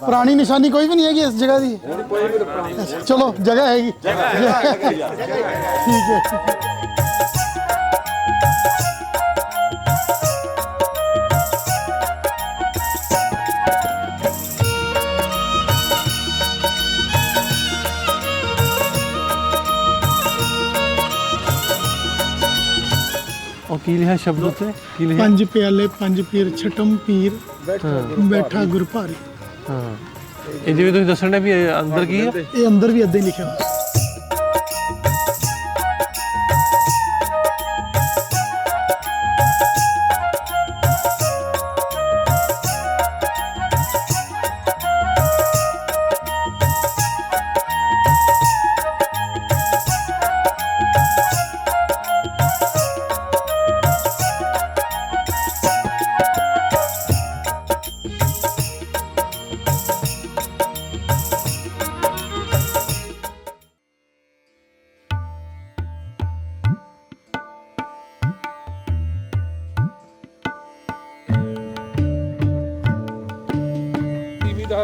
पुरानी निशानी कोई भी नहीं है इस जगह की? चलो जगह हैगी, ठीक है। और की लिखा शब्द उत्ते की लिखा? पंज प्याले पंज पीर छठम पीर बैठा गुर भारी। हाँ ये जिवें तुसीं दसण भी अंदर की है, ये अंदर भी अद्दे लिखा।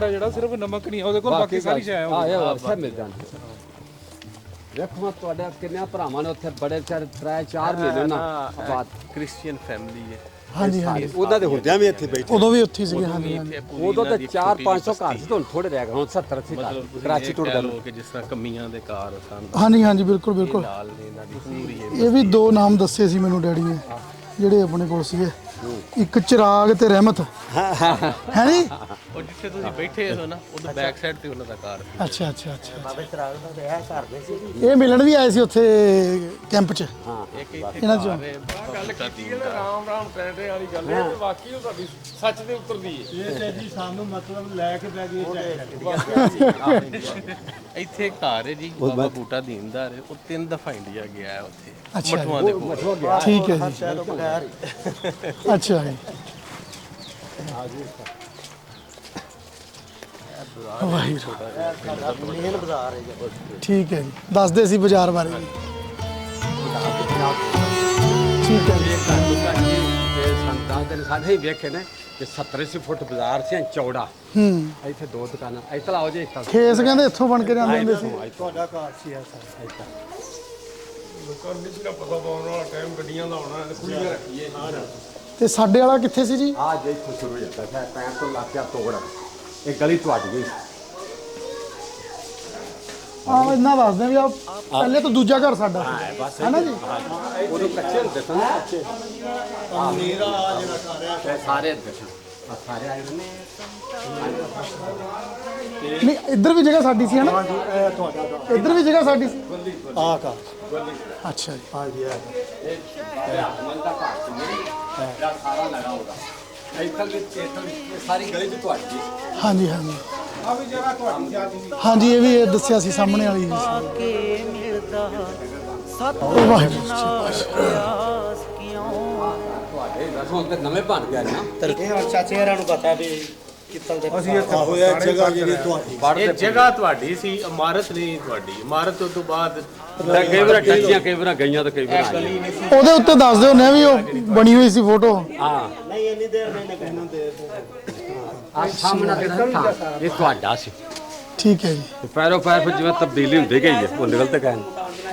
ਜਿਹੜਾ ਸਿਰਫ ਨਮਕ ਨਹੀਂ ਉਹਦੇ ਕੋਲ ਬਾਕੀ ਸਾਰੀ ਸ਼ੈ ਉੱਥੇ ਮਿਲ ਜਾਂਦੀ। ਵੇਖੋ ਤੁਹਾਡੇ ਕਿੰਨੇ ਭਰਾਵਾਂ ਨੇ ਉੱਥੇ ਬੜੇ ਚਾਰ 3-4 ਮਹੀਨੇ ਨਾ ਬਾਅਦ क्रिश्चियन फैमिली है। ਹਾਂਜੀ ਹਾਂਜੀ ਉਹਦਾ ਦੇ ਹੁੰਦਿਆਂ ਵੀ ਇੱਥੇ ਬੈਠੇ। ਉਦੋਂ ਵੀ ਉੱਥੇ ਸੀਗੇ। ਹਾਂਜੀ ਹਾਂਜੀ ਉਦੋਂ ਤਾਂ 400-500 ਘਰ ਸੀ, ਹੁਣ ਥੋੜੇ ਰਹਿ ਗਏ, ਹੁਣ 70-80 ਘਰ ਕਰਾਚੀ ਟੁੱਟ ਗਏ। ਲੋਕ ਜਿਸ ਤਰ੍ਹਾਂ ਕਮੀਆਂ ਦੇ ਕਾਰ ਸਨ ਹਾਂਜੀ ਹਾਂਜੀ ਬਿਲਕੁਲ ਬਿਲਕੁਲ। ਨਾਲ ਨੇ ਇਹਨਾਂ ਦੀ ਪੂਰੀ ਇਹ ਵੀ ਦੋ ਨਾਮ ਦੱਸੇ ਸੀ ਮੈਨੂੰ ਡੈਡੀ ਨੇ ਜਿਹੜੇ ਆਪਣੇ ਕੋਲ ਸੀਗੇ, ਇੱਕ ਚਿਰਾਗ ਤੇ ਰਹਿਮਤ ਹੈ ਨੀ। ਉਹ ਜਿੱਥੇ ਤੁਸੀਂ ਬੈਠੇ ਹੋ ਨਾ ਉਹਦੇ ਬੈਕ ਸਾਈਡ ਤੇ ਉਹਨਾਂ ਦਾ ਕਾਰ ਸੀ। ਅੱਛਾ ਅੱਛਾ ਅੱਛਾ। ਇਹ ਮਿਲਣ ਵੀ ਆਏ ਸੀ ਉੱਥੇ ਕੈਂਪ 'ਚ। ਇੱਕ ਇੱਥੇ ਇਹਨਾਂ 'ਚੋਂ ਗੱਲ ਕੀਤੀ ਹੈ ਰਾਮ ਰਾਮ ਪੈਂਡੇ ਵਾਲੀ ਗੱਲ ਹੈ, ਵਾਕਈ ਉਹ ਤੁਹਾਡੀ ਸੱਚ ਦੇ ਉੱਤਰਦੀ ਹੈ। ਇਹ ਜੀ ਸਾਨੂੰ ਮਤਲਬ ਲੈ ਕੇ ਬੈ ਗਏ ਇੱਥੇ ਇੱਕ ਘਰ ਹੈ ਜੀ ਬਾਬਾ ਬੂਟਾ ਦੀਨਦਾਰ ਹੈ, ਉਹ 3 ਦਫਾ ਇੰਡੀਆ ਗਿਆ ਹੈ ਉੱਥੇ ਅੱਛਾ ਮਠੂਆਂ ਦੇ ਕੋਲ। ਠੀਕ ਹੈ ਜੀ। ਅੱਛਾ ਜੀ। ਵਾਹਿਗੁਰੂ। ਠੀਕ ਹੈ ਜੀ, ਦੱਸਦੇ ਸੀ ਬਾਜ਼ਾਰ ਬਾਰੇ। ਠੀਕ ਹੈ ਜੀ। ਸੰਤਾਂ ਦੇ ਸਾਡੇ ਹੀ ਵੇਖੇ ਨੇ ਕਿ 70-80 ਫੁੱਟ ਬਾਜ਼ਾਰ ਸੀ ਚੌੜਾ। ਇੱਥੇ ਦੋ ਦੁਕਾਨਾਂ ਇੱਥੇ ਲਾਓ ਜੀ। ਖੇਸ ਕਹਿੰਦੇ ਇੱਥੋਂ ਬਣ ਕੇ ਜਾਂਦੇ ਹੁੰਦੇ ਸੀ। ਤੁਹਾਡਾ ਘਰ ਸੀ ਐਸਾ। ਲੋਕਾਂ ਨੂੰ ਨਹੀਂ ਸੀਗਾ ਪਤਾ ਪਾਉਣ ਵਾਲਾ ਟਾਈਮ ਗੱਡੀਆਂ ਦਾ ਆਉਣਾ ਖੁੱਲੀਆਂ ਰੱਖੀਏ। ਤੇ ਸਾਡੇ ਵਾਲਾ ਕਿੱਥੇ ਸੀ ਜੀ? ਆ ਜੇ ਇੱਥੋਂ ਸ਼ੁਰੂ ਹੋ ਜਾਂਦਾ ਹੈ, ਪੈਰ ਤੋਂ ਲੱਗ ਗਿਆ ਤੋੜਾ। ਇਹ ਗਲੀ ਟੁੱਟ ਗਈ। ਹਾਂ ਇੰਨਾ ਦੱਸਦੇ ਵੀ ਆ ਪਹਿਲੇ ਤੋਂ ਦੂਜਾ ਘਰ ਸਾਡਾ ਹੈ ਨਾ ਜੀ। ਉਦੋਂ ਕੱਚੇ ਹੁੰਦੇ ਸਨ, ਕੱਚੇ। ਮੇਰਾ ਆ ਜਿਹੜਾ ਘਰ ਹੈ ਸਾਰੇ ਦੱਸਣ ਸਾਰੇ ਆਏ ਨੇ। ਨਹੀਂ ਇੱਧਰ ਵੀ ਜਗ੍ਹਾ ਸਾਡੀ ਸੀ ਹੈ ਨਾ। ਹਾਂਜੀ ਇਹ ਤੁਹਾਡਾ ਘਰ। ਇੱਧਰ ਵੀ ਜਗ੍ਹਾ ਸਾਡੀ ਸੀ। ਆ ਘਰ ਅੱਛਾ ਜੀ। ਹਾਂਜੀ ਇਹ ਮਨ ਦਾ ਘਰ ਸੀ ਮੇਰਾ ਸਾਰਾ ਲਗਾ ਹੋਗਾ। ਇੱਥੇ ਵੀ ਸਾਰੀ ਗਲੀ ਚ ਟੁੱਟ ਗਈ। ਹਾਂਜੀ ਹਾਂਜੀ ਆ ਵੀ ਜਗ੍ਹਾ ਤੁਹਾਡੀ ਜਾਂਦੀ ਸੀ। ਹਾਂਜੀ ਇਹ ਵੀ ਇਹ ਦੱਸਿਆ ਸੀ ਸਾਹਮਣੇ ਵਾਲੀ ਜੀ। ਵਾਹਿਗੁਰੂ ਤੁਹਾਡੇ ਰਸੋਂ ਤੇ ਨਵੇਂ ਬਣ ਗਿਆ ਨਾ। ਇਹ ਹੁਣ ਚਾਚੇ ਹਰਾਂ ਨੂੰ ਪਤਾ ਵੀ ਕਿੱਤਲ ਦੇ ਅਸੀਂ ਇੱਥੇ ਹੋਇਆ ਜਗ੍ਹਾ ਜਿਹੜੀ ਤੁਹਾਡੀ। ਇਹ ਜਗ੍ਹਾ ਤੁਹਾਡੀ ਸੀ, ਇਮਾਰਤ ਨਹੀਂ ਤੁਹਾਡੀ। ਇਮਾਰਤ ਤੋਂ ਬਾਅਦ ਕਈ ਵਾਰ ਟੱਕੀਆਂ, ਕਈ ਵਾਰ ਗਈਆਂ ਤੇ ਕਈ ਵਾਰ ਆਈਆਂ। ਉਹਦੇ ਉੱਤੇ ਦੱਸਦੇ ਹੁੰਦੇ ਆ ਵੀ ਉਹ ਬਣੀ ਹੋਈ ਸੀ ਫੋਟੋ। ਹਾਂ ਨਹੀਂ ਇੰਨੀ ਦੇਰ ਨਹੀਂ ਕਹਿਣਾ ਦੇ ਆ ਸਾਹਮਣੇ ਦੇਖਾ ਇਹ ਤੁਹਾਡਾ ਸੀ। ਠੀਕ ਹੈ ਜੀ। ਪੈਰੋ ਪੈਰ ਫਿਰ ਜਿਵੇਂ ਤਬਦੀਲੀ ਹੁੰਦੀ ਗਈ ਹੈ ਉਹ ਨਿਕਲ ਤੇ ਗਏ।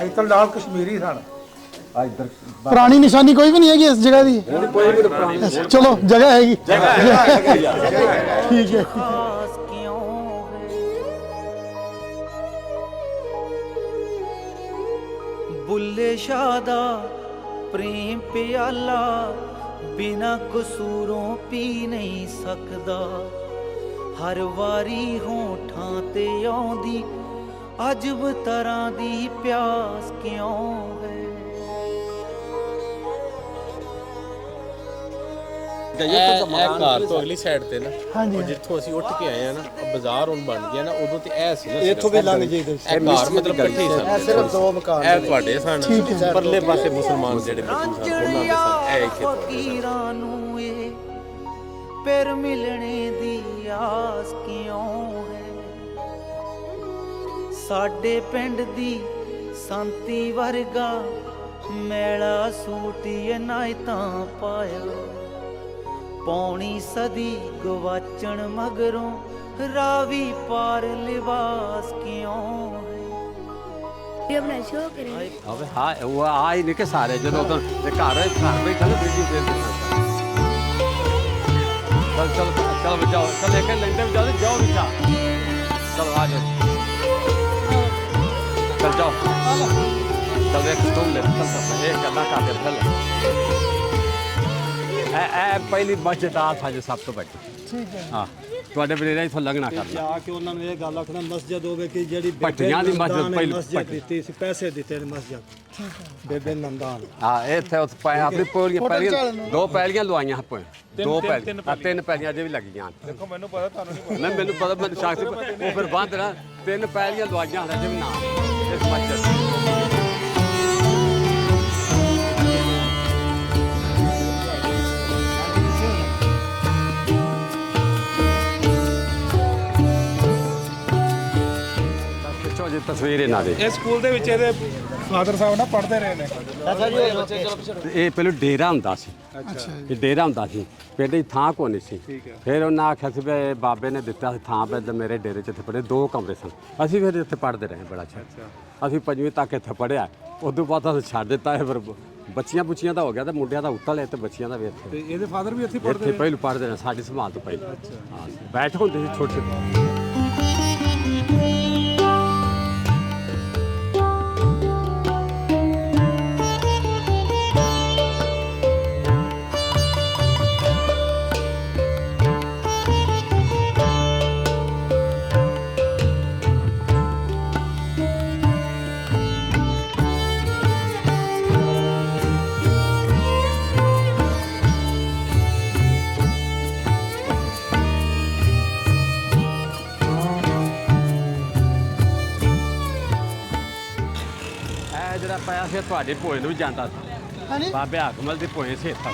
ਇੱਥੇ ਲਾਲ ਕਸ਼ਮੀਰੀ ਸਨ। ਆ ਇੱਧਰ ਪੁਰਾਣੀ ਨਿਸ਼ਾਨੀ ਕੋਈ ਵੀ ਨਹੀਂ ਹੈਗੀ ਇਸ ਜਗ੍ਹਾ ਦੀ? ਕੋਈ ਵੀ ਪੁਰਾਣੀ ਚਲੋ ਜਗ੍ਹਾ ਹੈਗੀ, ਠੀਕ ਹੈ। बुल्ले शादा प्रेम प्याला बिना कसूरों पी नहीं सकदा। हर वारी होठां ते आउंदी अजब तरह दी प्यास क्यों है। ਇਹ ਘਰ ਤੋਂ ਅਗਲੀ ਸਾਈਡ ਤੇ ਨਾ ਹਾਂਜੀ ਜਿੱਥੋਂ ਅਸੀਂ ਉੱਠ ਕੇ ਆਏ ਆ ਨਾ ਬਾਜ਼ਾਰ ਹੁਣ ਬਣ ਗਿਆ ਨਾ, ਉਦੋਂ ਤੇ ਇਹ ਸੀ ਨਾ ਇੱਥੋਂ ਵੀ ਲੰਘ ਜਾਈਦਾ ਸੀ। ਇਹ ਘਰ ਮਤਲਬ ਇਕੱਠੇ ਹੀ ਸਨ। ਸਿਰਫ 2 ਮਕਾਨ ਇਹ ਤੁਹਾਡੇ ਸਨ, ਪਰਲੇ ਪਾਸੇ ਮੁਸਲਮਾਨ ਜਿਹੜੇ ਬੈਠੇ ਸਨ ਉਹਨਾਂ ਦੇ ਸਨ। ਫਕੀਰਾਂ ਨੂੰ ਇਹ ਫਿਰ ਮਿਲਣੇ ਦੀ ਆਸ ਕਿਉਂ ਹੈ ਸਾਡੇ ਪਿੰਡ ਦੀ ਸੰਤੀ ਵਰਗਾ ਮੈਲਾ ਸੂਟ ਇਨਾਇਤਾਂ ਪਾਇਆ ਪੌਣੀ ਸਦੀ ਗਵਾਚਣ ਮਗਰੋਂ ਰਾਵੀ ਪਾਰ ਲਿਬਾਸ ਕਿਉਂ ਹੈ ये अपना शो करेंगे अबे हाँ वो आ ही नहीं के सारे जो उधर घर बैठा ना बिजी चल चल चल जाओ चल लेके लेंटे में जाओ बिचा चल आ जाओ चल जाओ चल एक तुम ले चल एक गला का दे चल ए पहली मस्जिद आ था जो सब तो बड़ी ਠੀਕ ਹੈ हाँ ਤੁਹਾਡੇ ਬਨੇਰਾ ਇਥੋਂ ਲੰਘਣਾ ਕਰਨਾ ਜਾ ਕੇ ਉਹਨਾਂ ਨੂੰ ਇਹ ਗੱਲ ਆਖਣਾ ਮਸਜਿਦ ਹੋਵੇ ਕਿ ਜਿਹੜੀ ਭੱਟੀਆਂ ਦੀ ਮਸਜਿਦ ਪਹਿਲੀ ਮਸਜਿਦ ਦਿੱਤੀ ਸੀ ਪੈਸੇ ਦਿੱਤੇ ਨੇ ਮਸਜਿਦ ਬੇਬੇ ਨੰਦਾਨ ਹਾਂ ਇੱਥੇ ਉਸ ਪੈ ਆਪਣੀ ਪਹਿਲੀਆਂ ਦੋ ਪਹਿਲੀਆਂ ਲਵਾਈਆਂ ਆਪਾਂ ਦੋ ਪਹਿਲੀਆਂ ਤਿੰਨ ਪਹਿਲੀਆਂ ਅਜੇ ਵੀ ਲੱਗੀਆਂ ਦੇਖੋ ਮੈਨੂੰ ਪਤਾ ਤੁਹਾਨੂੰ ਨਹੀਂ ਨਹੀਂ ਮੈਨੂੰ ਪਤਾ ਮੈਨੂੰ ਸ਼ਾਕ ਸੀ ਉਹ ਫਿਰ ਬੰਦ ਨਾ ਤਿੰਨ ਪਹਿਲੀਆਂ ਲਵਾਈਆਂ ਅਜੇ ਵੀ ਨਾ ਇਸ ਮਸਜਿਦ ਤਸਵੀਰ ਇਹਨਾਂ ਦੇ ਇਹ ਸਕੂਲ ਦੇ ਵਿੱਚ ਇਹਦੇ ਫਾਦਰ ਸਾਹਿਬ ਨਾ ਪੜ੍ਹਦੇ ਰਹੇ ਨੇ ਇਹ ਪਹਿਲਾਂ ਡੇਰਾ ਹੁੰਦਾ ਸੀ ਇਹ ਡੇਰਾ ਹੁੰਦਾ ਸੀ ਪਿੰਡ ਦੀ ਥਾਂ ਕੋਈ ਨਹੀਂ ਸੀ ਫਿਰ ਉਹਨਾਂ ਆਖਿਆ ਸੀ ਵੀ ਬਾਬੇ ਨੇ ਦਿੱਤਾ ਸੀ ਥਾਂ ਪੈ ਮੇਰੇ ਡੇਰੇ 'ਚ ਇੱਥੇ ਪੜ੍ਹੇ 2 ਕਮਰੇ ਸਨ ਅਸੀਂ ਫਿਰ ਇੱਥੇ ਪੜ੍ਹਦੇ ਰਹੇ ਬੜਾ ਅੱਛਾ ਅਸੀਂ 5ਵੀਂ ਤੱਕ ਇੱਥੇ ਪੜ੍ਹਿਆ ਉਦੋਂ ਬਾਅਦ ਅਸੀਂ ਛੱਡ ਦਿੱਤਾ ਫਿਰ ਬੱਚੀਆਂ ਬੁੱਚੀਆਂ ਦਾ ਹੋ ਗਿਆ ਤੇ ਮੁੰਡਿਆਂ ਦਾ ਉੱਤਲ ਹੈ ਤੇ ਬੱਚੀਆਂ ਦਾ ਵੀ ਇੱਥੇ ਤੇ ਇਹਦੇ ਫਾਦਰ ਵੀ ਇੱਥੇ ਇੱਥੇ ਪਹਿਲਾਂ ਪੜ੍ਹਦੇ ਨੇ ਸਾਡੀ ਸੰਭਾਲ ਤੋਂ ਪਹਿਲਾਂ ਹਾਂ ਬੈਠ ਹੁੰਦੇ ਸੀ ਛੋਟੇ ਜਿਹੜਾ ਪਾਇਆ ਸੀ ਤੁਹਾਡੇ ਭੋਏ ਨੂੰ ਵੀ ਜਾਂਦਾ ਸੀ ਹਾਂਜੀ ਬਾਬੇ ਹਾਕਮਲ ਦੇ ਭੋਏ ਸੀ ਇੱਥੇ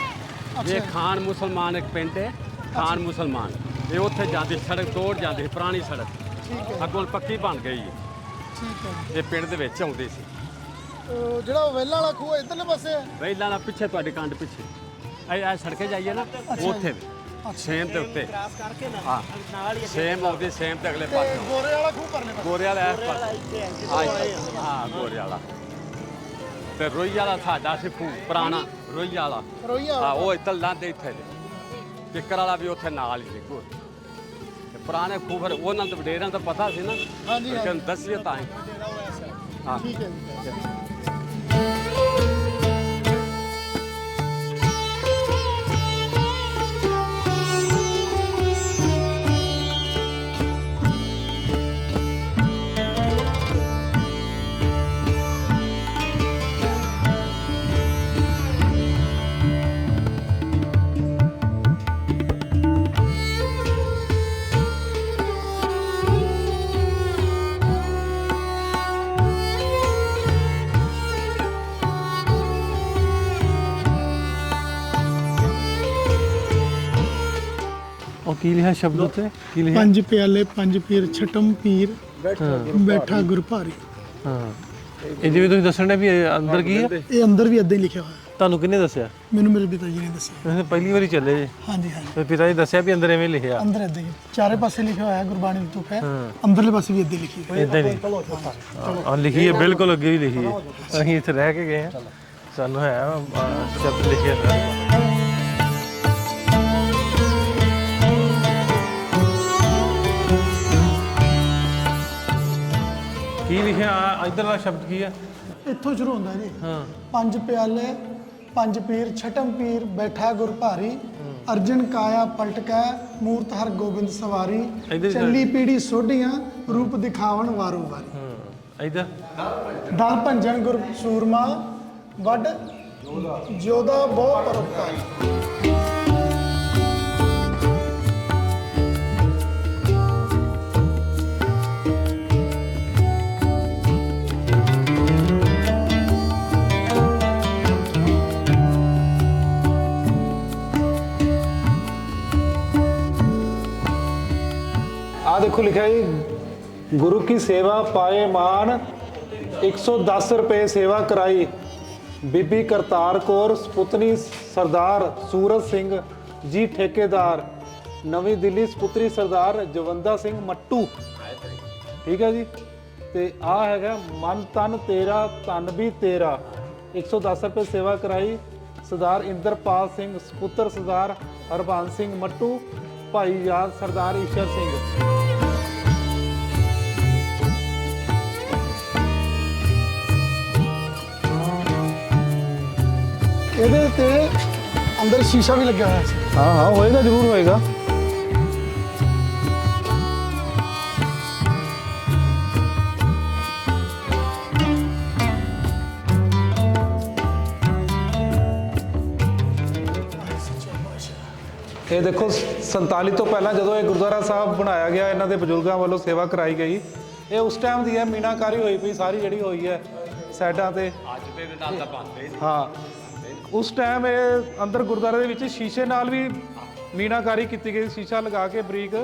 ਇਹ ਖਾਨ ਮੁਸਲਮਾਨ ਇੱਕ ਪਿੰਡ ਹੈ ਖਾਨ ਮੁਸਲਮਾਨ ਇਹ ਉੱਥੇ ਜਾਂਦੀ ਸੜਕ ਤੋੜ ਜਾਂਦੀ ਪੁਰਾਣੀ ਸੜਕ ਅੱਗੋਂ ਪੱਕੀ ਬਣ ਗਈ ਹੈ ਠੀਕ ਹੈ ਇਹ ਪਿੰਡ ਦੇ ਵਿੱਚ ਆਉਂਦੀ ਸੀ ਜਿਹੜਾ ਉਹ ਵੈਲਾਂ ਵਾਲਾ ਖੂਹ ਇਧਰਲੇ ਪਾਸੇ ਹੈ ਪਹਿਲਾਂ ਨਾ ਪਿੱਛੇ ਤੁਹਾਡੇ ਕੰਡ ਪਿੱਛੇ ਇਹ ਸੜਕੇ ਜਾਈਏ ਨਾ ਉੱਥੇ ਸੇਮ ਦੇ ਉੱਤੇ ਹਾਂ ਸੇਮ ਆਉਂਦੀ ਸੇਮ ਤੇ ਅਗਲੇ ਪਾਸੇ ਗੋਰੇ ਵਾਲਾ ਖੂਹ ਪਰਲੇ ਪਾਸੇ ਗੋਰੇ ਵਾਲਾ ਇਸ ਪਾਸੇ ਹਾਂ ਗੋਰੇ ਵਾਲਾ ਤੇ ਰੋਈ ਵਾਲਾ ਸਾਡਾ ਸੀ ਖੂਹ ਪੁਰਾਣਾ ਰੋਈ ਵਾਲਾ ਹਾਂ ਉਹ ਇੱਧਰ ਲਾਂਦੇ ਇੱਥੇ ਕਿੱਕਰ ਵਾਲਾ ਵੀ ਉੱਥੇ ਨਾਲ ਹੀ ਸੀ ਖੂਹ ਤੇ ਪੁਰਾਣੇ ਖੂਹ ਫਿਰ ਉਹਨਾਂ ਦੇ ਵਡੇਰਿਆਂ ਦਾ ਪਤਾ ਸੀ ਨਾ ਹਾਂਜੀ ਕਿ ਦੱਸੀਏ ਤਾਂ ਹੀ ਹਾਂ ਠੀਕ ਹੈ ਜੀ ਉਹ ਕੀ ਲਿਖਿਆ ਸ਼ਬਦ ਉੱਤੇ ਕੀ ਲਿਖਿਆ ਪੰਜ ਪਿਆਲੇ ਪੰਜ ਪੀਰ ਛਟਮ ਪੀਰ ਬੈਠਾ ਗੁਰ ਭਾਰੀ ਹਾਂ ਇਹ ਜਿਵੇਂ ਤੁਸੀਂ ਦੱਸਣ ਦੇ ਵੀ ਇਹ ਅੰਦਰ ਕੀ ਹੈ ਇਹ ਅੰਦਰ ਵੀ ਇਦਾਂ ਹੀ ਲਿਖਿਆ ਹੋਇਆ ਤੁਹਾਨੂੰ ਕਿਹਨੇ ਦੱਸਿਆ ਮੈਨੂੰ ਮੇਰੇ ਪਿਤਾ ਜੀ ਨੇ ਦੱਸਿਆ ਤੁਸੀਂ ਪਹਿਲੀ ਵਾਰੀ ਚੱਲੇ ਜੇ ਹਾਂਜੀ ਹਾਂਜੀ ਤੇ ਪਿਤਾ ਜੀ ਦੱਸਿਆ ਵੀ ਅੰਦਰ ਐਵੇਂ ਲਿਖਿਆ ਅੰਦਰ ਇਦਾਂ ਹੀ ਚਾਰੇ ਪਾਸੇ ਲਿਖਿਆ ਹੋਇਆ ਗੁਰਬਾਣੀ ਦੀ ਤੁਕ ਹੈ ਅੰਦਰਲੇ ਪਾਸੇ ਵੀ ਇਦਾਂ ਲਿਖੀ ਹੋਈ ਇਦਾਂ ਨਹੀਂ ਆ ਲਿਖੀ ਹੈ ਬਿਲਕੁਲ ਅੱਗੇ ਵੀ ਲਿਖੀ ਹੈ ਅਸੀਂ ਇੱਥੇ ਰਹਿ ਕੇ ਗਏ ਹਾਂ ਸਾਨੂੰ ਹੈ ਸ਼ਬਦ ਲਿਖਿਆ ਹੋਇਆ ਕੀ ਲਿਖਿਆ ਇਧਰਲਾ ਸ਼ਬਦ ਕੀ ਹੈ ਇੱਥੋਂ ਸ਼ੁਰੂ ਹੁੰਦਾ ਜੀ ਹਾਂ ਪੰਜ ਪਿਆਲੇ ਪੰਜ ਪੀਰ ਛਟਮ ਪੀਰ ਬੈਠਾ ਗੁਰ ਭਾਰੀ ਅਰਜਨ ਕਾਇਆ ਪਲਟ ਕੈ ਮੂਰਤ ਹਰ ਗੋਬਿੰਦ ਸਵਾਰੀ ਚੱਲੀ ਪੀੜੀ ਸੋਢੀਆਂ ਰੂਪ ਦਿਖਾਵਣ ਵਾਰੋ ਵਾਰੀ ਹਾਂ ਇਧਰ ਦਲ ਭੰਜਨ ਗੁਰ ਸੂਰਮਾ ਵੱਡ ਜੋਦਾ ਬਹੁ ਪਰਉਪਕਾਰੀ ਦੇਖੋ ਲਿਖਿਆ ਜੀ, ਗੁਰੂ ਕੀ ਸੇਵਾ ਪਾਏ ਮਾਨ 110 ਰੁਪਏ ਸੇਵਾ ਕਰਾਈ। ਬੀਬੀ ਕਰਤਾਰ ਕੌਰ ਸਪੁੱਤਨੀ ਸਰਦਾਰ ਸੂਰਜ ਸਿੰਘ ਜੀ ਠੇਕੇਦਾਰ। ਨਵੀਂ ਦਿੱਲੀ ਸਪੁੱਤਰੀ ਸਰਦਾਰ ਜਵੰਦਾ ਸਿੰਘ ਮੱਟੂ। ਠੀਕ ਹੈ ਜੀ। ਤੇ ਆ ਹੈਗਾ ਮਨ ਤਨ ਤੇਰਾ ਧਨ ਵੀ ਤੇਰਾ, 110 ਰੁਪਏ ਸੇਵਾ ਕਰਾਈ। ਸਰਦਾਰ ਇੰਦਰਪਾਲ ਸਿੰਘ ਸਪੁੱਤਰ ਸਰਦਾਰ ਹਰਬੰਸ ਸਿੰਘ ਮੱਟੂ। ਭਾਈ ਯਾਦ ਸਰਦਾਰ ਈਸ਼ਰ ਸਿੰਘ। ਇਹਦੇ ਤੇ ਅੰਦਰ ਸ਼ੀਸ਼ਾ ਵੀ ਲੱਗਿਆ ਹੋਇਆ ਸੀ। ਹਾਂ ਹੋਏਗਾ, ਜ਼ਰੂਰ ਹੋਏਗਾ। ਇਹ ਦੇਖੋ 47 ਤੋਂ ਪਹਿਲਾਂ ਜਦੋਂ ਇਹ ਗੁਰਦੁਆਰਾ ਸਾਹਿਬ ਬਣਾਇਆ ਗਿਆ, ਇਹਨਾਂ ਦੇ ਬਜ਼ੁਰਗਾਂ ਵੱਲੋਂ ਸੇਵਾ ਕਰਾਈ ਗਈ। ਇਹ ਉਸ ਟਾਈਮ ਦੀ ਹੈ, ਮੀਨਾਕਾਰੀ ਹੋਈ ਪਈ ਸਾਰੀ ਜਿਹੜੀ ਹੋਈ ਹੈ ਸਾਈਡਾਂ ਤੇ। ਅੱਜ ਦੇ ਨਾਲ ਤਾਂ ਬੰਦੇ ਹਾਂ, ਉਸ ਟਾਈਮ ਇਹ ਅੰਦਰ ਗੁਰਦੁਆਰੇ ਦੇ ਵਿੱਚ ਸ਼ੀਸ਼ੇ ਨਾਲ ਵੀ ਮੀਨਾਕਾਰੀ ਕੀਤੀ ਗਈ, ਸ਼ੀਸ਼ਾ ਲਗਾ ਕੇ ਬਰੀਕ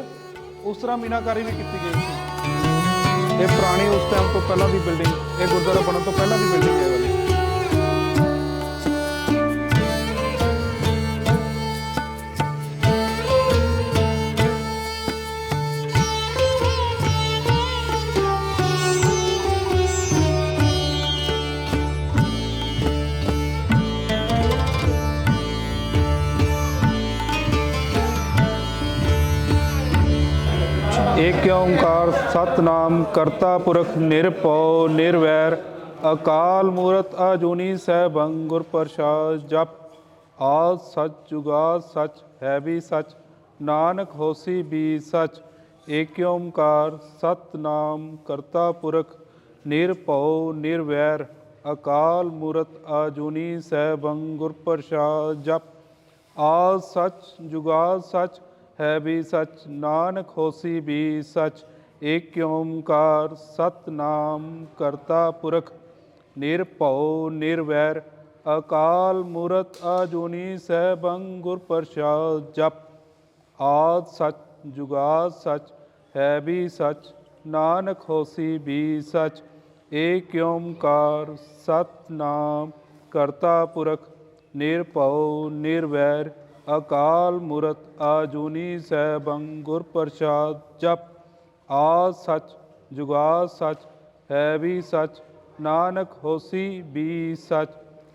ਉਸ ਤਰ੍ਹਾਂ ਮੀਨਾਕਾਰੀ ਵੀ ਕੀਤੀ ਗਈ ਸੀ। ਇਹ ਪੁਰਾਣੀ ਉਸ ਟਾਈਮ ਤੋਂ ਪਹਿਲਾਂ ਦੀ ਬਿਲਡਿੰਗ, ਇਹ ਗੁਰਦੁਆਰਾ ਬਣਨ ਤੋਂ ਪਹਿਲਾਂ ਦੀ ਬਿਲਡਿੰਗ ਹੈ ਵਾਲੀ। ਏਕ ਓੰਕਾਰ ਸਤਨਾਮ ਕਰਤਾ ਪੁਰਖ ਨਿਰਭਉ ਨਿਰਵੈਰ ਅਕਾਲ ਮੂਰਤ ਅਜੂਨੀ ਸੈਭੰ ਗੁਰ ਪ੍ਰਸਾਦ। ਜਪ ਆਦ ਸਚ ਜੁਗਾਦ ਸਚ ਹੈ ਵੀ ਸਚ ਨਾਨਕ ਹੋਸੀ ਵੀ ਸਚ। ਏਕ ਓੰਕਾਰ ਸਤਨਾਮ ਕਰਤਾ ਪੁਰਖ ਨਿਰਭਉ ਨਿਰਵੈਰ ਅਕਾਲ ਮੂਰਤ ਅਜੂਨੀ ਸੈਭੰ ਗੁਰ ਪ੍ਰਸਾਦ। ਜਪ ਆਦ ਸਚ ਜੁਗਾਦ ਸਚ ਹੈ ਵੀ ਸਚ ਨਾਨਕ ਹੋਸੀ ਵੀ ਸਚ। ਏਕ ਓੰਕਾਰ ਸਤਨਾਮ ਕਰਤਾ ਪੁਰਖ ਨਿਰਭਉ ਨਿਰਵੈਰ ਅਕਾਲ ਮੂਰਤ ਅਜੂਨੀ ਸੈਭੰ ਗੁਰ ਪ੍ਰਸਾਦ। ਜਪ ਆਦ ਸਚ ਜੁਗਾਦ ਸਚ ਹੈ ਵੀ ਸਚ ਨਾਨਕ ਹੋਸੀ ਵੀ ਸਚ। ਏਕ ਓੰਕਾਰ ਸਤਨਾਮ ਕਰਤਾ ਪੁਰਖ ਨਿਰਭਉ ਨਿਰਵੈਰ ਅਕਾਲ ਮੂਰਤ ਅਜੂਨੀ ਸੈਭੰ ਗੁਰ ਪ੍ਰਸਾਦ। ਜਪ ਆਦ ਸਚ ਜੁਗਾਦ ਸਚ ਹੈ ਵੀ ਸਚ ਨਾਨਕ ਹੋਸੀ ਵੀ ਸਚ।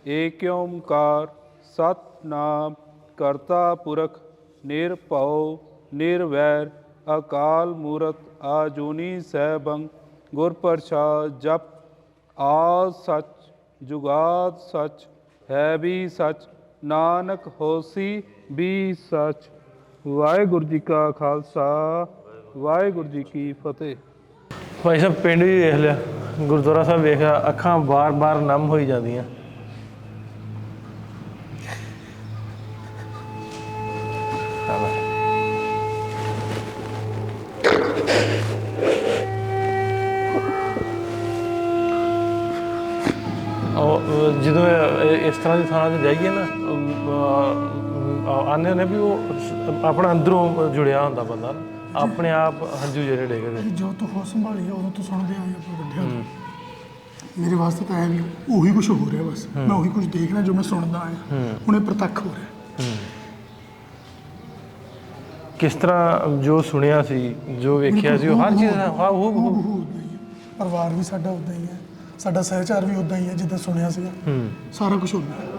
ਏਕ ਓੰਕਾਰ ਸਤਨਾਮ ਕਰਤਾ ਪੁਰਖ ਨਿਰਭਉ ਨਿਰਵੈਰ ਅਕਾਲ ਮੂਰਤ ਅਜੂਨੀ ਸੈਭੰ ਗੁਰ ਪ੍ਰਸਾਦ। ਜਪ ਆਦ ਸਚ ਜੁਗਾਦ ਸਚ ਹੈ ਵੀ ਸਚ ਨਾਨਕ ਹੋਸੀ ਵੀ ਸਚ। ਵਾਹਿਗੁਰੂ ਜੀ ਕਾ ਖਾਲਸਾ ਵਾਹਿਗੁਰੂ ਜੀ ਕੀ ਫਤਿਹ। ਭਾਈ ਸਾਹਿਬ ਪਿੰਡ ਵੀ ਵੇਖ ਲਿਆ, ਗੁਰਦੁਆਰਾ ਸਾਹਿਬ ਵੇਖਿਆ, ਅੱਖਾਂ ਬਾਰ-ਬਾਰ ਨਮ ਹੋਈ ਜਾਂਦੀਆਂ। ਜਦੋਂ ਇਸ ਤਰ੍ਹਾਂ ਦੀ ਥਾਂ 'ਤੇ ਜਾਈਏ ਨਾ, ਆਨੇ ਨੇ ਵੀ ਉਹ ਆਪਣਾ ਅੰਦਰੋਂ ਜੁੜਿਆ ਹੁੰਦਾ ਬੰਦਾ ਨਾ, ਆਪਣੇ ਆਪ ਹੰਝੂ ਜਿਹੜੇ ਡਿੱਗਦੇ। ਜੋ ਤੂੰ ਹੋ ਸੰਭਾਲੀ ਉਦੋਂ ਤੋਂ ਸੁਣਦੇ ਆਏ ਆਪਾਂ ਵੱਡਿਆਂ ਤੋਂ। ਮੇਰੇ ਵਾਸਤੇ ਤਾਂ ਐ ਵੀ ਉਹੀ ਕੁਝ ਹੋ ਰਿਹਾ, ਬਸ ਮੈਂ ਉਹੀ ਕੁਝ ਦੇਖਣਾ ਜੋ ਮੈਂ ਸੁਣਦਾ ਆਇਆ। ਹੁਣ ਇਹ ਪ੍ਰਤੱਖ ਹੋ ਰਿਹਾ। ਕਿਸ ਤਰ੍ਹਾਂ ਜੋ ਸੁਣਿਆ ਸੀ, ਜੋ ਵੇਖਿਆ ਸੀ, ਉਹ ਹਰ ਚੀਜ਼ ਪਰਿਵਾਰ ਵੀ ਸਾਡਾ ਉੱਦਾਂ ਹੀ ਹੈ, ਸਾਡਾ ਸਹਿਚਾਰ ਵੀ ਉੱਦਾਂ ਹੀ ਹੈ ਜਿੱਦਾਂ ਸੁਣਿਆ ਸੀਗਾ। ਸਾਰਾ ਕੁਝ ਉੱਦਾਂ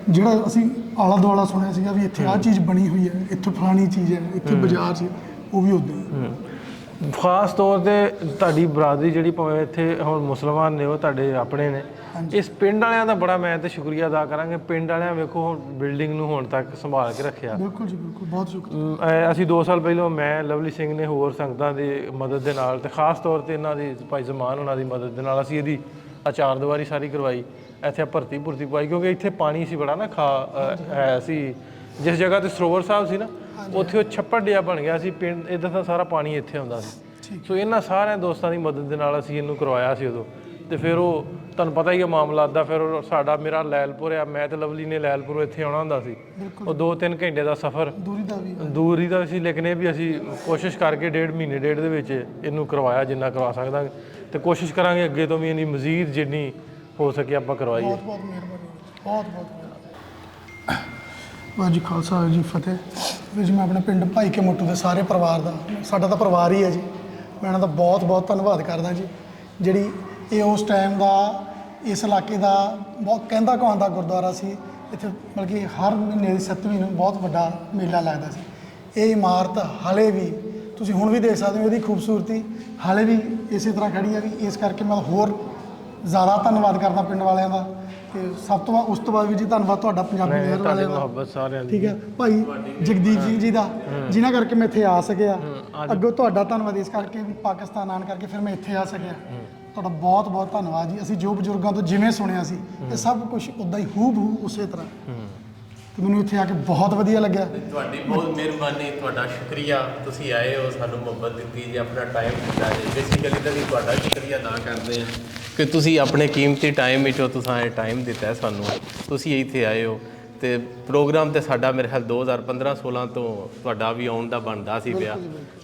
ਜਿਹੜਾ ਅਸੀਂ ਆਲਾ ਦੁਆਲਾ ਸੁਣਿਆ ਸੀਗਾ ਵੀ ਇੱਥੇ ਆਹ ਚੀਜ਼ ਬਣੀ ਹੋਈ ਹੈ, ਇੱਥੇ ਫਲਾਣੀ ਚੀਜ਼ ਹੈ, ਇੱਥੇ ਬਾਜ਼ਾਰ 'ਚ, ਉਹ ਵੀ ਉੱਦਾਂ ਹੀ। ਖਾਸ ਤੌਰ 'ਤੇ ਤੁਹਾਡੀ ਬਰਾਦਰੀ ਜਿਹੜੀ ਭਾਵੇਂ ਇੱਥੇ ਹੁਣ ਮੁਸਲਮਾਨ ਨੇ, ਉਹ ਤੁਹਾਡੇ ਆਪਣੇ ਨੇ। ਇਸ ਪਿੰਡ ਵਾਲਿਆਂ ਦਾ ਬੜਾ ਮੈਂ ਤਾਂ ਸ਼ੁਕਰੀਆ ਅਦਾ ਕਰਾਂਗੇ। ਪਿੰਡ ਵਾਲਿਆਂ ਵੇਖੋ ਹੁਣ ਬਿਲਡਿੰਗ ਨੂੰ ਹੁਣ ਤੱਕ ਸੰਭਾਲ ਕੇ ਰੱਖਿਆ। ਬਿਲਕੁਲ ਜੀ ਬਿਲਕੁਲ, ਬਹੁਤ ਸ਼ੁਕਰੀਆ। ਅਸੀਂ 2 ਸਾਲ ਪਹਿਲਾਂ ਮੈਂ ਲਵਲੀ ਸਿੰਘ ਨੇ ਹੋਰ ਸੰਗਤਾਂ ਦੀ ਮਦਦ ਦੇ ਨਾਲ, ਅਤੇ ਖਾਸ ਤੌਰ 'ਤੇ ਇਹਨਾਂ ਦੀ ਭਾਈ ਜ਼ਮਾਨ ਉਹਨਾਂ ਦੀ ਮਦਦ ਦੇ ਨਾਲ ਅਸੀਂ ਇਹਦੀ ਚਾਰ ਦੀਵਾਰੀ ਸਾਰੀ ਕਰਵਾਈ। ਇੱਥੇ ਭਰਤੀ ਪਾਈ, ਕਿਉਂਕਿ ਇੱਥੇ ਪਾਣੀ ਸੀ ਬੜਾ ਨਾ ਹੈ ਸੀ। ਜਿਸ ਜਗ੍ਹਾ 'ਤੇ ਸਰੋਵਰ ਸਾਹਿਬ ਸੀ ਨਾ, ਉੱਥੇ ਉਹ ਛੱਪੜ ਜਿਹਾ ਬਣ ਗਿਆ ਸੀ ਪਿੰਡ, ਇੱਧਰ ਦਾ ਸਾਰਾ ਪਾਣੀ ਇੱਥੇ ਆਉਂਦਾ ਸੀ। ਸੋ ਇਹਨਾਂ ਸਾਰਿਆਂ ਦੋਸਤਾਂ ਦੀ ਮਦਦ ਦੇ ਨਾਲ ਅਸੀਂ ਇਹਨੂੰ ਕਰਵਾਇਆ ਸੀ ਉਦੋਂ। ਤੇ ਫਿਰ ਉਹ ਤੁਹਾਨੂੰ ਪਤਾ ਹੀ ਆ ਮਾਮਲਾ ਦਾ। ਫਿਰ ਉਹ ਸਾਡਾ ਮੇਰਾ ਲੈਲਪੁਰ ਆ, ਮੈਂ ਤੇ ਲਵਲੀ ਨੇ ਲੈਲਪੁਰੋਂ ਇੱਥੇ ਆਉਣਾ ਹੁੰਦਾ ਸੀ। ਉਹ 2-3 ਘੰਟੇ ਦਾ ਸਫ਼ਰ ਦੂਰੀ ਦਾ ਸੀ, ਲੇਕਿਨ ਇਹ ਵੀ ਅਸੀਂ ਕੋਸ਼ਿਸ਼ ਕਰਕੇ 1.5 ਮਹੀਨੇ ਦੇ ਵਿੱਚ ਇਹਨੂੰ ਕਰਵਾਇਆ ਜਿੰਨਾ ਕਰਵਾ ਸਕਦਾ, ਤੇ ਕੋਸ਼ਿਸ਼ ਕਰਾਂਗੇ ਅੱਗੇ ਤੋਂ ਵੀ ਇਹਨੀ ਮਜ਼ੀਦ ਜਿੰਨੀ ਹੋ ਸਕੇ ਆਪਾਂ ਕਰਵਾਈਏ। ਬਹੁਤ ਬਹੁਤ ਮਿਹਰਬਾਨੀ, ਬਹੁਤ ਬਹੁਤ ਵਾਹਿਗੁਰੂ ਜੀ ਖਾਲਸਾ ਵਾਹਿਗੁਰੂ ਜੀ ਫਤਿਹ। ਵੀਰ ਜੀ, ਮੈਂ ਆਪਣੇ ਪਿੰਡ ਭਾਈ ਕੇ ਮੋਟੂ ਦੇ ਸਾਰੇ ਪਰਿਵਾਰ ਦਾ, ਸਾਡਾ ਤਾਂ ਪਰਿਵਾਰ ਹੀ ਹੈ ਜੀ, ਮੈਂ ਇਹਨਾਂ ਦਾ ਬਹੁਤ ਬਹੁਤ ਧੰਨਵਾਦ ਕਰਦਾ ਜੀ, ਜਿਹੜੀ ਇਹ ਉਸ ਟਾਈਮ ਦਾ ਇਸ ਇਲਾਕੇ ਦਾ ਬਹੁਤ ਕਹਿੰਦਾ ਕਹਾਉਂਦਾ ਗੁਰਦੁਆਰਾ ਸੀ। ਇੱਥੇ ਮਤਲਬ ਕਿ ਹਰ ਮਹੀਨੇ ਦੀ 7ਵੀਂ ਨੂੰ ਬਹੁਤ ਵੱਡਾ ਮੇਲਾ ਲੱਗਦਾ ਸੀ। ਇਹ ਇਮਾਰਤ ਹਾਲੇ ਵੀ ਤੁਸੀਂ ਹੁਣ ਵੀ ਦੇਖ ਸਕਦੇ ਹੋ, ਇਹਦੀ ਖੂਬਸੂਰਤੀ ਹਾਲੇ ਵੀ ਇਸੇ ਤਰ੍ਹਾਂ ਖੜੀ ਹੈ। ਵੀ ਇਸ ਕਰਕੇ ਮੈਂ ਹੋਰ ਜ਼ਿਆਦਾ ਧੰਨਵਾਦ ਕਰਦਾ ਪਿੰਡ ਵਾਲਿਆਂ ਦਾ। ਤੇ ਸਭ ਤੋਂ ਬਾਅਦ ਉਸ ਤੋਂ ਬਾਅਦ ਵੀ ਜੀ ਧੰਨਵਾਦ ਤੁਹਾਡਾ ਪੰਜਾਬੀ ਲਹਿਰ ਵਾਲਿਆਂ ਦਾ, ਮੁਹੱਬਤ ਸਾਰਿਆਂ ਦੀ। ਠੀਕ ਹੈ ਭਾਈ ਜਗਦੀਪ ਸਿੰਘ ਜੀ ਦਾ, ਜਿਨ੍ਹਾਂ ਕਰਕੇ ਮੈਂ ਇੱਥੇ ਆ ਸਕਿਆ। ਅੱਗੋਂ ਤੁਹਾਡਾ ਧੰਨਵਾਦ ਇਸ ਕਰਕੇ ਵੀ ਪਾਕਿਸਤਾਨ ਆਉਣ ਕਰਕੇ ਫਿਰ ਮੈਂ ਇੱਥੇ ਆ ਸਕਿਆ। ਤੁਹਾਡਾ ਬਹੁਤ ਬਹੁਤ ਧੰਨਵਾਦ ਜੀ। ਅਸੀਂ ਜੋ ਬਜ਼ੁਰਗਾਂ ਤੋਂ ਜਿਵੇਂ ਸੁਣਿਆ ਸੀ ਇਹ ਸਭ ਕੁਝ ਉੱਦਾਂ ਹੀ ਹੂ ਉਸੇ ਤਰ੍ਹਾਂ, ਤੇ ਮੈਨੂੰ ਇੱਥੇ ਆ ਕੇ ਬਹੁਤ ਵਧੀਆ ਲੱਗਿਆ। ਤੁਹਾਡੀ ਬਹੁਤ ਮਿਹਰਬਾਨੀ, ਤੁਹਾਡਾ ਸ਼ੁਕਰੀਆ, ਤੁਸੀਂ ਆਏ ਹੋ, ਸਾਨੂੰ ਮੁਹੱਬਤ ਦਿੱਤੀ ਜੀ, ਆਪਣਾ ਟਾਈਮ ਦਿੱਤਾ ਜੀ। ਬੇਸਿਕਲੀ ਤਾਂ ਵੀ ਤੁਹਾਡਾ ਸ਼ੁਕਰੀਆ ਅਦਾ ਕਰਦੇ ਹਾਂ ਕਿ ਤੁਸੀਂ ਆਪਣੇ ਕੀਮਤੀ ਟਾਈਮ ਵਿੱਚੋਂ ਤੁਸੀਂ ਇਹ ਟਾਈਮ ਦਿੱਤਾ ਸਾਨੂੰ, ਤੁਸੀਂ ਇੱਥੇ ਆਏ ਹੋ। ਤੇ ਪ੍ਰੋਗਰਾਮ ਤੇ ਸਾਡਾ ਮੇਰੇ ਖਿਆਲ 2015-16 ਤੋਂ ਤੁਹਾਡਾ ਵੀ ਆਉਣ ਦਾ ਬਣਦਾ ਸੀ ਪਿਆ,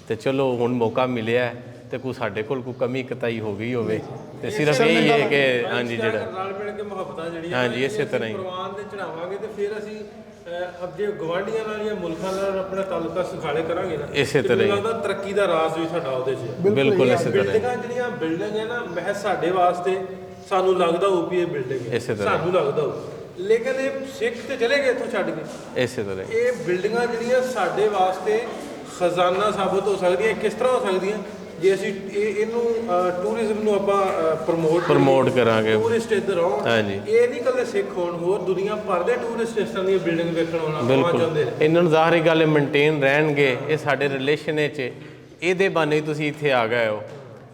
ਤੇ ਚਲੋ ਹੁਣ ਮੌਕਾ ਮਿਲਿਆ ਤੇ ਕੋਈ ਸਾਡੇ ਕੋਲ ਕੋਈ ਕਮੀ ਕਤਾਈ ਹੋ ਗਈ ਹੋਵੇ ਤੇ ਸਿਰਫ ਇਹੀ ਹੈ ਕਿ ਹਾਂਜੀ ਜਿਹੜਾ ਨਾਲ ਮਿਲ ਕੇ ਮੁਹੱਬਤਾਂ ਜਿਹੜੀਆਂ ਹਾਂਜੀ ਇਸੇ ਤਰ੍ਹਾਂ ਹੀ ਪ੍ਰਵਾਨ ਦੇ ਚੜਾਵਾਂਗੇ, ਤੇ ਫਿਰ ਅਸੀਂ ਅੱਗੇ ਗਵਾਂਢੀਆਂ ਨਾਲ ਜਾਂ ਮੁਲਕਾਂ ਨਾਲ ਆਪਣਾ ਤਾਲੁਕਾ ਸੁਖਾਲੇ ਕਰਾਂਗੇ ਨਾ। ਇਸੇ ਤਰ੍ਹਾਂ ਹੀ ਲੱਗਦਾ ਤਰੱਕੀ ਦਾ ਰਾਜ਼ ਵੀ ਸਾਡਾ ਉਹਦੇ 'ਚ ਹੈ। ਬਿਲਕੁਲ ਇਸੇ ਤਰ੍ਹਾਂ ਬਿਲਡਿੰਗਾਂ ਜਿਹੜੀਆਂ ਬਿਲਡਿੰਗ ਹੈ ਨਾ, ਮਹਿਜ਼ ਸਾਡੇ ਵਾਸਤੇ ਸਾਨੂੰ ਲੱਗਦਾ ਉਹ ਵੀ ਇਹ ਬਿਲਡਿੰਗ ਹੈ, ਇਸੇ ਤਰ੍ਹਾਂ ਸਾਨੂੰ ਲੱਗਦਾ ਉਹ, ਲੇਕਿਨ ਇਹ ਸਿੱਖ ਤੇ ਚਲੇ ਗਏ ਇੱਥੋਂ ਛੱਡ ਕੇ। ਇਸੇ ਤਰ੍ਹਾਂ ਇਹ ਬਿਲਡਿੰਗਾਂ ਜਿਹੜੀਆਂ ਸਾਡੇ ਵਾਸਤੇ ਖਜ਼ਾਨਾ ਸਾਬਤ ਹੋ ਸਕਦੀਆਂ। ਕਿਸ ਤਰ੍ਹਾਂ ਹੋ ਸਕਦੀਆਂ? ਜੇ ਅਸੀਂ ਇਹਨੂੰ ਟੂਰਿਜ਼ਮ ਨੂੰ ਆਪਾਂ ਪ੍ਰਮੋਟ ਕਰਾਂਗੇ, ਟੂਰਿਸਟ ਇੱਧਰ ਆਉਣ। ਹਾਂਜੀ, ਇਹ ਨਹੀਂ ਇਕੱਲੇ ਸਿੱਖ ਹੋਣ, ਹੋਰ ਦੁਨੀਆ ਭਰ ਦੇ ਟੂਰਿਸਟ ਇਸ ਤਰ੍ਹਾਂ ਦੀਆਂ ਬਿਲਡਿੰਗ ਵੇਖਣ ਆਉਣਾ ਚਾਹੁੰਦੇ ਨੇ। ਇਹਨਾਂ ਨੂੰ ਜ਼ਾਹਰੀ ਗੱਲ ਹੈ ਮੇਨਟੇਨ ਰਹਿਣਗੇ ਇਹ ਸਾਡੇ ਰਿਲੇਸ਼ਨ 'ਚ, ਇਹਦੇ ਬਹਾਨੇ ਤੁਸੀਂ ਇੱਥੇ ਆ ਗਏ ਹੋ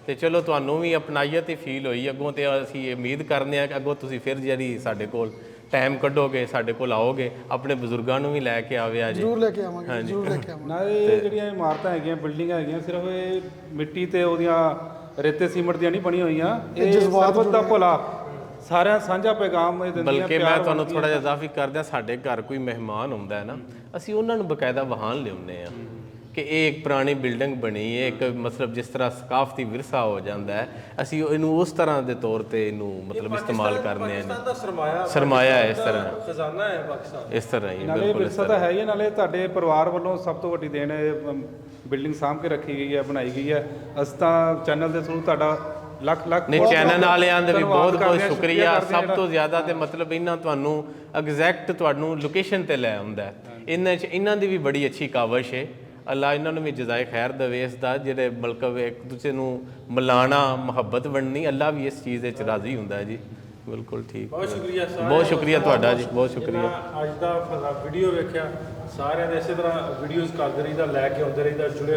ਤੇ ਚਲੋ ਤੁਹਾਨੂੰ ਵੀ ਅਪਣਾਈਅਤ ਹੀ ਫੀਲ ਹੋਈ। ਅੱਗੋਂ ਤੇ ਅਸੀਂ ਉਮੀਦ ਕਰਦੇ ਹਾਂ ਕਿ ਅੱਗੋਂ ਤੁਸੀਂ ਫਿਰ ਜਿਹੜੀ ਸਾਡੇ ਕੋਲ ਟਾਈਮ ਕੱਢੋਗੇ, ਸਾਡੇ ਕੋਲ ਆਓਗੇ, ਆਪਣੇ ਬਜ਼ੁਰਗਾਂ ਨੂੰ ਵੀ ਲੈ ਕੇ ਆਵੇ ਅੱਜ। ਜ਼ਰੂਰ ਲੈ ਕੇ ਆਵਾਂਗੇ, ਜ਼ਰੂਰ ਲੈ ਕੇ ਆਵਾਂਗੇ। ਨਾ ਇਹ ਜਿਹੜੀਆਂ ਇਮਾਰਤਾਂ ਹੈਗੀਆਂ, ਬਿਲਡਿੰਗਾਂ ਹੈਗੀਆਂ, ਸਿਰਫ ਇਹ ਮਿੱਟੀ ਤੇ ਉਹਦੀਆਂ ਰੇਤੇ ਸੀਮੈਂਟ ਦੀਆਂ ਨਹੀਂ ਬਣੀਆਂ ਹੋਈਆਂ। ਇਹ ਸਰਬਤ ਦਾ ਭਲਾ, ਸਾਰਿਆਂ ਸਾਂਝਾ ਪੈਗਾਮ ਇਹ ਦਿੰਦੀਆਂ। ਬਲਕਿ ਮੈਂ ਤੁਹਾਨੂੰ ਥੋੜਾ ਜਿਹਾ ਇਜ਼ਾਫੀ ਕਰਦਿਆਂ, ਸਾਡੇ ਘਰ ਕੋਈ ਮਹਿਮਾਨ ਆਉਂਦਾ ਹੈ ਨਾ, ਅਸੀਂ ਉਹਨਾਂ ਨੂੰ ਬਕਾਇਦਾ ਵਾਹਨ ਲਿਆਉਂਦੇ ਆ ਕਿ ਇਹ ਇੱਕ ਪੁਰਾਣੀ ਬਿਲਡਿੰਗ ਬਣੀ ਹੈ, ਇੱਕ ਮਤਲਬ ਜਿਸ ਤਰ੍ਹਾਂ ਸਕਾਫਤੀ ਵਿਰਸਾ ਹੋ ਜਾਂਦਾ ਹੈ, ਅਸੀਂ ਇਹਨੂੰ ਉਸ ਤਰ੍ਹਾਂ ਦੇ ਤੌਰ ਤੇ ਇਹਨੂੰ ਮਤਲਬ ਇਸਤੇਮਾਲ ਕਰਨੇ ਆ। ਪਾਕਿਸਤਾਨ ਦਾ ਸਰਮਾਇਆ ਹੈ, ਇਸ ਤਰ੍ਹਾਂ ਖਜ਼ਾਨਾ ਹੈ ਪਾਕਿਸਤਾਨ, ਇਸ ਤਰ੍ਹਾਂ ਹੀ ਨਾਲੇ ਵਿਰਸਾ ਤਾਂ ਹੈ ਹੀ, ਨਾਲੇ ਤੁਹਾਡੇ ਪਰਿਵਾਰ ਵੱਲੋਂ ਸਭ ਤੋਂ ਵੱਡੀ ਦੇਣ ਬਿਲਡਿੰਗ ਸਾਂਭ ਕੇ ਰੱਖੀ ਗਈ ਹੈ, ਬਣਾਈ ਗਈ ਹੈ। ਅਸੀਂ ਤਾਂ ਚੈਨਲ ਦੇ ਥਰੂ ਤੁਹਾਡਾ ਲੱਖ ਨਹੀਂ, ਚੈਨਲ ਵਾਲਿਆਂ ਦਾ ਵੀ ਬਹੁਤ ਬਹੁਤ ਸ਼ੁਕਰੀਆ। ਸਭ ਤੋਂ ਜ਼ਿਆਦਾ ਤੇ ਮਤਲਬ ਇਹਨਾਂ ਤੁਹਾਨੂੰ ਐਗਜ਼ੈਕਟ ਤੁਹਾਨੂੰ ਲੋਕੇਸ਼ਨ ਤੇ ਲੈ ਆਉਂਦਾ। ਇਹਨਾਂ ਦੀ ਵੀ ਬੜੀ ਅੱਛੀ ਕਾਵਸ਼ ਹੈ। ਅੱਲਾ ਇਹਨਾਂ ਨੂੰ ਵੀ ਜਜ਼ਾਏ ਖੈਰ ਦੇਵੇ ਇਸ ਦਾ, ਜਿਹੜੇ ਮਤਲਬ ਇੱਕ ਦੂਜੇ ਨੂੰ ਮਿਲਾਣਾ, ਮੁਹੱਬਤ ਬਣਨੀ, ਅੱਲਾ ਵੀ ਇਸ ਚੀਜ਼ ਵਿੱਚ ਰਾਜ਼ੀ ਹੁੰਦਾ ਹੈ ਜੀ। ਬਿਲਕੁਲ ਠੀਕ, ਬਹੁਤ ਸ਼ੁਕਰੀਆ, ਬਹੁਤ ਸ਼ੁਕਰੀਆ ਤੁਹਾਡਾ ਜੀ, ਬਹੁਤ ਸ਼ੁਕਰੀਆ। ਅੱਜ ਦਾ ਵੀਡੀਓ ਵੇਖਿਆ ਸਾਰਿਆਂ ਨੇ, ਇਸੇ ਤਰ੍ਹਾਂ ਵੀਡੀਓਜ਼ ਕਰਦੇ ਰਹੀਦਾ, ਲੈ ਕੇ ਆਉਂਦੇ ਰਹੀਦਾ, ਜੁੜੇ